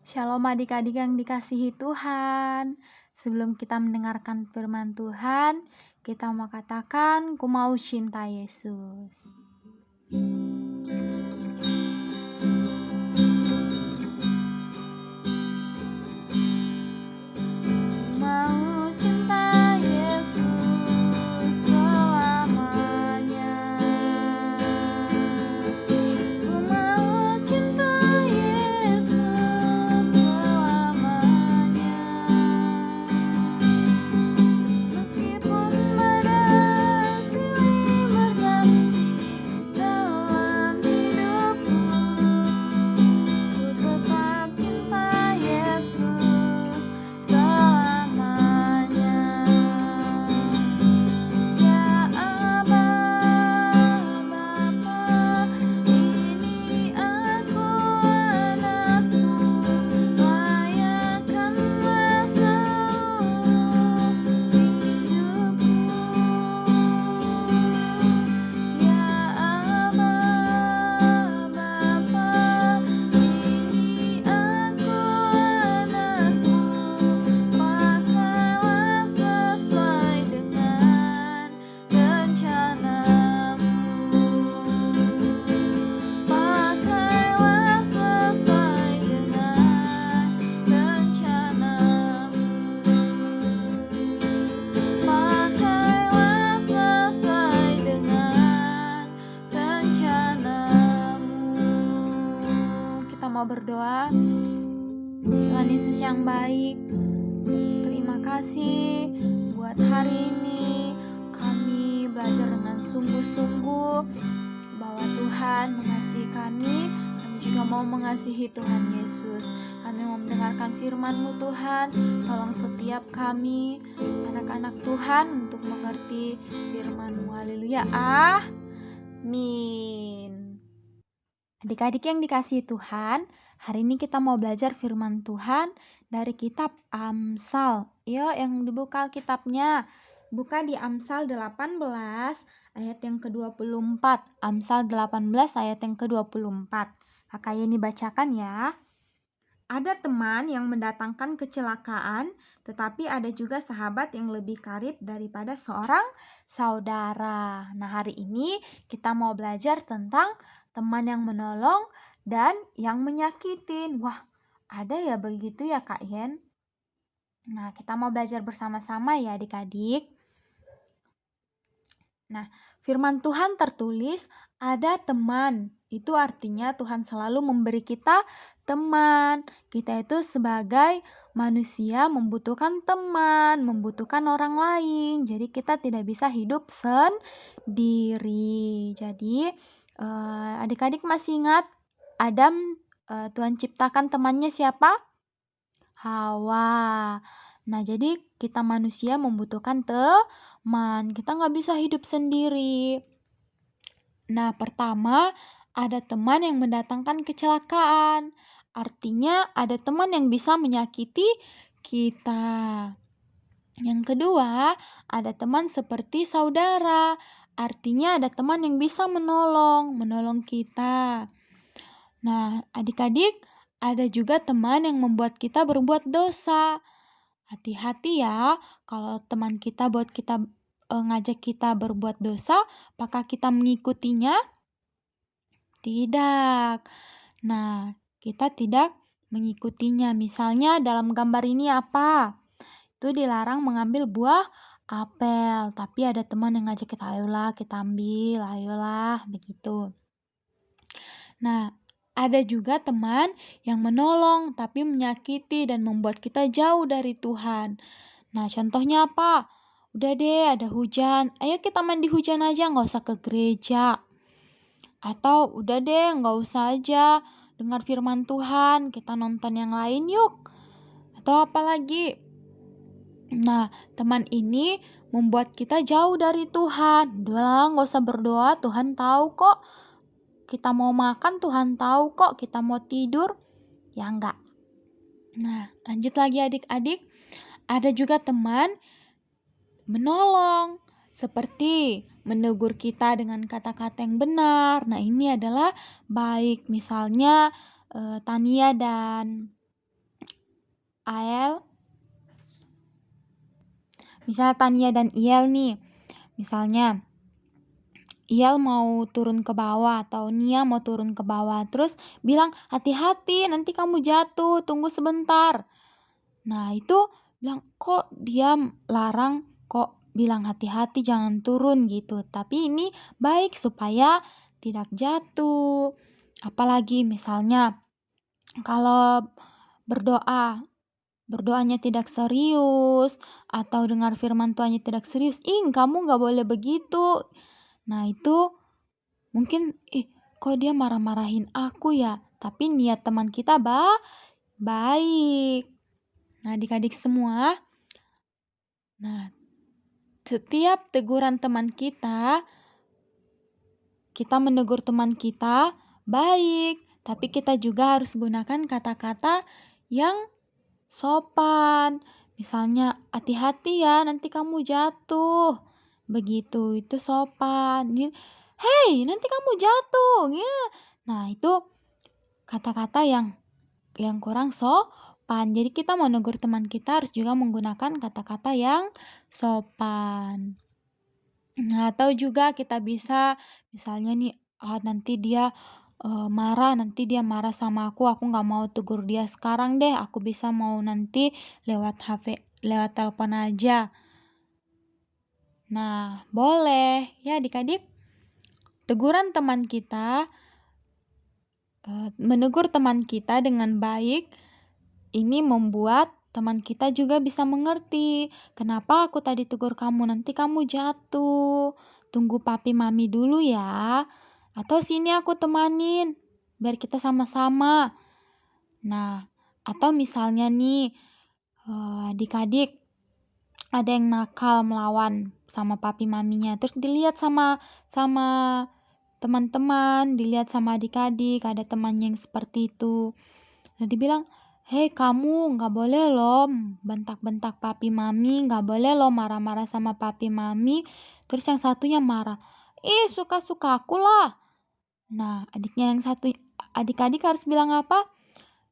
Shalom adik-adik yang dikasihi Tuhan. Sebelum kita mendengarkan firman Tuhan, kita mau katakan, "Ku mau cinta Yesus." Mau cinta Yesus selamanya. Ku mau cinta Yesus selamanya. Meskipun badai silih berganti dalam hidupku, ku tetap cinta Yesus selamanya. Ya Aba, Bapa, ini aku anakmu, layakkanlah seluruh hidupku. Ya Aba, Bapa, ini aku anakmu, pakailah sesuai dengan rencanamu. Pakailah sesuai dengan rencanamu. Pakailah sesuai dengan rencanamu. Kita mau berdoa. Tuhan Yesus yang baik, terima kasih buat hari ini. Kami belajar dengan sungguh-sungguh bahwa Tuhan mengasihi kami. Kami juga mau mengasihi Tuhan Yesus. Kami mau mendengarkan firman-Mu Tuhan. Tolong setiap kami, anak-anak Tuhan, untuk mengerti firman-Mu. Haleluya. Amin. Adik-adik yang dikasihi Tuhan, hari ini kita mau belajar firman Tuhan dari kitab Amsal. Yuk, yang dibuka Alkitabnya. Buka di Amsal 18 ayat yang ke-24. Amsal 18 ayat yang ke-24. Kakak Yeni bacakan ya. Ada teman yang mendatangkan kecelakaan, tetapi ada juga sahabat yang lebih karib daripada seorang saudara. Nah, hari ini kita mau belajar tentang teman yang menolong dan yang menyakitin. Wah, ada ya begitu ya Kak Yen? Nah, kita mau belajar bersama-sama ya adik-adik. Nah, firman Tuhan tertulis ada teman. Itu artinya Tuhan selalu memberi kita teman. Kita itu sebagai manusia membutuhkan teman, membutuhkan orang lain. Jadi kita tidak bisa hidup sendiri. Jadi adik-adik masih ingat Adam, Tuhan ciptakan temannya siapa? Hawa. Nah, jadi kita manusia membutuhkan teman. Kita nggak bisa hidup sendiri. Nah, pertama, ada teman yang mendatangkan kecelakaan. Artinya ada teman yang bisa menyakiti kita. Yang kedua, ada teman seperti saudara. Artinya ada teman yang bisa menolong kita. Nah, adik-adik, ada juga teman yang membuat kita berbuat dosa. Hati-hati ya, kalau teman kita buat kita ngajak kita berbuat dosa, apakah kita mengikutinya? Tidak. Nah, kita tidak mengikutinya. Misalnya dalam gambar ini apa? Itu dilarang mengambil buah apel, tapi ada teman yang ngajak kita, ayolah kita ambil, ayolah, begitu. Nah, ada juga teman yang menolong tapi menyakiti dan membuat kita jauh dari Tuhan. Nah, contohnya apa? Udah deh, ada hujan. Ayo kita mandi hujan aja, nggak usah ke gereja. Atau udah deh, nggak usah aja dengar firman Tuhan, kita nonton yang lain yuk. Atau apa lagi? Nah, teman ini membuat kita jauh dari Tuhan. Udahlah, nggak usah berdoa, Tuhan tahu kok. Kita mau makan, Tuhan tahu kok. Kita mau tidur, ya enggak. Nah, lanjut lagi adik-adik. Ada juga teman menolong, seperti menegur kita dengan kata-kata yang benar. Nah, ini adalah baik. Misalnya Tania dan Ael, misalnya Tania dan Iel nih. Misalnya Iel mau turun ke bawah atau Nia mau turun ke bawah, terus bilang, "Hati-hati, nanti kamu jatuh, tunggu sebentar." Nah, itu bilang, "Kok dia larang, kok bilang hati-hati jangan turun," gitu. Tapi ini baik supaya tidak jatuh. Apalagi misalnya kalau berdoa, berdoanya tidak serius atau dengar firman Tuhannya tidak serius, "Ih, kamu nggak boleh begitu." Nah, itu mungkin, kok dia marah-marahin aku ya? Tapi niat teman kita baik. Nah, adik-adik semua, nah, setiap teguran teman kita menegur teman kita baik, tapi kita juga harus gunakan kata-kata yang sopan. Misalnya, "Hati-hati ya, nanti kamu jatuh." Begitu, itu sopan. "Hei, nanti kamu jatuh." Nah, itu kata-kata yang kurang sopan. Jadi kita mau negur teman kita harus juga menggunakan kata-kata yang sopan. Nah, atau juga kita bisa misalnya nih, nanti dia marah sama aku nggak mau tegur dia sekarang deh, aku bisa mau nanti lewat HP, lewat telepon aja. Nah, boleh ya adik-adik. Teguran teman kita, menegur teman kita dengan baik, ini membuat teman kita juga bisa mengerti, "Kenapa aku tadi tegur kamu? Nanti kamu jatuh. Tunggu papi mami dulu ya. Atau sini aku temanin, biar kita sama-sama." Nah, atau misalnya nih, adik-adik ada yang nakal melawan sama papi maminya, terus dilihat sama teman-teman, dilihat sama adik-adik, ada temannya yang seperti itu. Nah, dibilang, "Hei kamu, nggak boleh loh bentak-bentak papi mami, nggak boleh loh marah-marah sama papi mami." Terus yang satunya marah, "Ih, suka-suka aku lah." Nah, adik-adik harus bilang apa?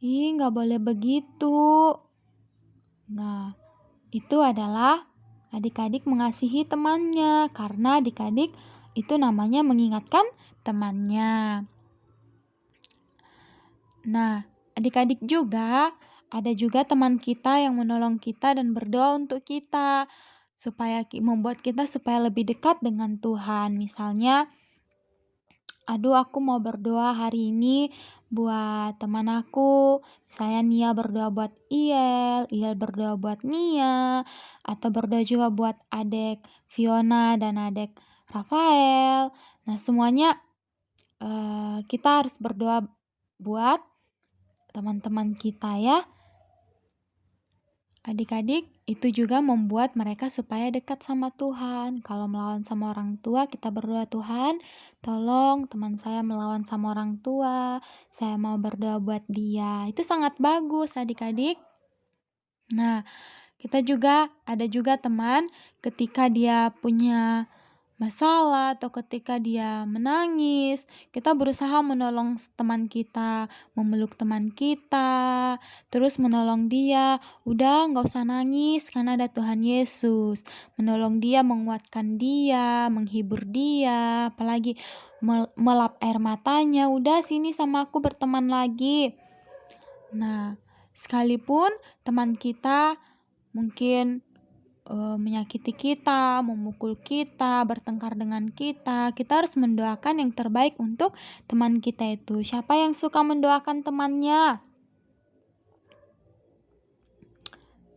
"Ih, nggak boleh begitu." Nah, itu adalah adik-adik mengasihi temannya, karena adik-adik itu namanya mengingatkan temannya. Nah, adik-adik juga ada juga teman kita yang menolong kita dan berdoa untuk kita supaya membuat kita supaya lebih dekat dengan Tuhan. Misalnya, "Aduh, aku mau berdoa hari ini buat teman aku." Misalnya Nia berdoa buat Iel, Iel berdoa buat Nia, atau berdoa juga buat adek Fiona dan adek Rafael. Nah, semuanya kita harus berdoa buat teman-teman kita ya. Adik-adik, itu juga membuat mereka supaya dekat sama Tuhan. Kalau melawan sama orang tua, kita berdoa, "Tuhan, tolong teman saya melawan sama orang tua. Saya mau berdoa buat dia." Itu sangat bagus, adik-adik. Nah, ada juga teman ketika dia punya masalah atau ketika dia menangis, kita berusaha menolong teman kita, memeluk teman kita, terus menolong dia, "Udah nggak usah nangis karena ada Tuhan Yesus." Menolong dia, menguatkan dia, menghibur dia, apalagi melap air matanya, "Udah sini sama aku berteman lagi." Nah, sekalipun teman kita mungkin menyakiti kita, memukul kita, bertengkar dengan kita, kita harus mendoakan yang terbaik untuk teman kita itu. Siapa yang suka mendoakan temannya?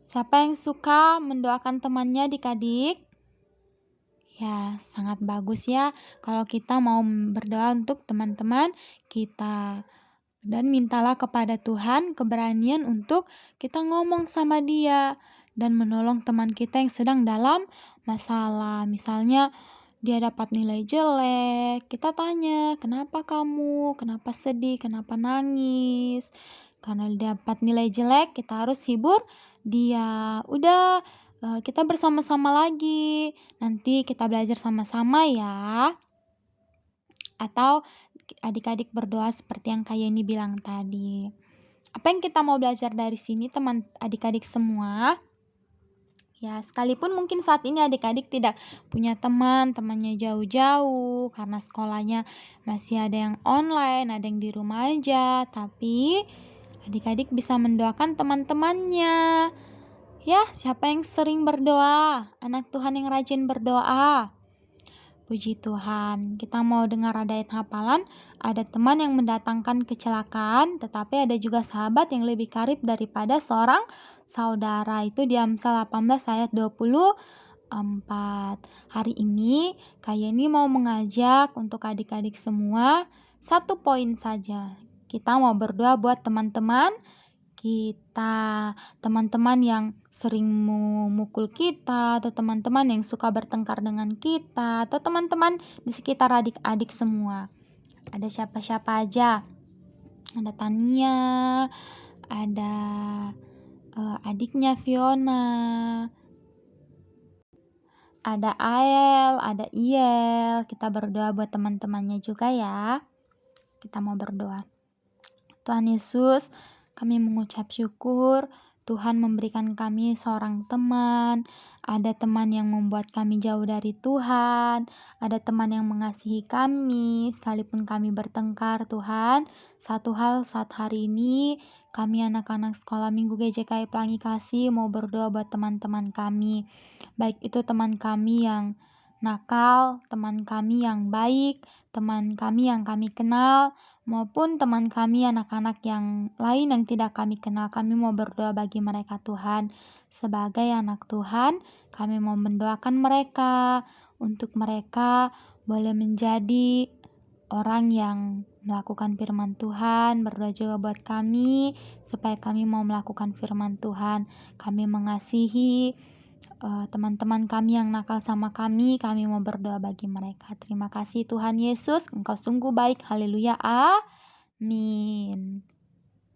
Siapa yang suka mendoakan temannya, adik-adik? Ya, sangat bagus ya kalau kita mau berdoa untuk teman-teman kita. Dan mintalah kepada Tuhan keberanian untuk kita ngomong sama dia dan menolong teman kita yang sedang dalam masalah. Misalnya dia dapat nilai jelek, kita tanya, "Kenapa kamu? Kenapa sedih? Kenapa nangis?" Karena dia dapat nilai jelek, kita harus hibur dia. "Udah, kita bersama-sama lagi. Nanti kita belajar sama-sama ya." Atau adik-adik berdoa seperti yang kayak ini bilang tadi. Apa yang kita mau belajar dari sini teman adik-adik semua? Ya, sekalipun mungkin saat ini adik-adik tidak punya teman, temannya jauh-jauh karena sekolahnya masih ada yang online, ada yang di rumah aja, tapi adik-adik bisa mendoakan teman-temannya. Ya, siapa yang sering berdoa? Anak Tuhan yang rajin berdoa. Puji Tuhan, kita mau dengar ada ayat hafalan, ada teman yang mendatangkan kecelakaan, tetapi ada juga sahabat yang lebih karib daripada seorang saudara. Itu di Amsal 18 ayat 24. Hari ini, Kak Yeni mau mengajak untuk adik-adik semua, satu poin saja. Kita mau berdoa buat teman-teman kita, teman-teman yang sering memukul kita, atau teman-teman yang suka bertengkar dengan kita, atau teman-teman di sekitar adik-adik semua. Ada siapa-siapa aja? Ada Tania, ada adiknya Fiona, ada Ael, ada Iel. Kita berdoa buat teman-temannya juga ya. Kita mau berdoa. Tuhan Yesus, kami mengucap syukur Tuhan memberikan kami seorang teman. Ada teman yang membuat kami jauh dari Tuhan. Ada teman yang mengasihi kami sekalipun kami bertengkar Tuhan. Satu hal saat hari ini kami anak-anak sekolah minggu GJKI Pelangi Kasih mau berdoa buat teman-teman kami. Baik itu teman kami yang nakal, teman kami yang baik, teman kami yang kami kenal, maupun teman kami anak-anak yang lain yang tidak kami kenal. Kami mau berdoa bagi mereka Tuhan. Sebagai anak Tuhan, kami mau mendoakan mereka untuk mereka boleh menjadi orang yang melakukan firman Tuhan. Berdoa juga buat kami supaya kami mau melakukan firman Tuhan. Kami mengasihi teman-teman kami yang nakal sama kami mau berdoa bagi mereka. Terima kasih Tuhan Yesus, Engkau sungguh baik. Haleluya. Amin.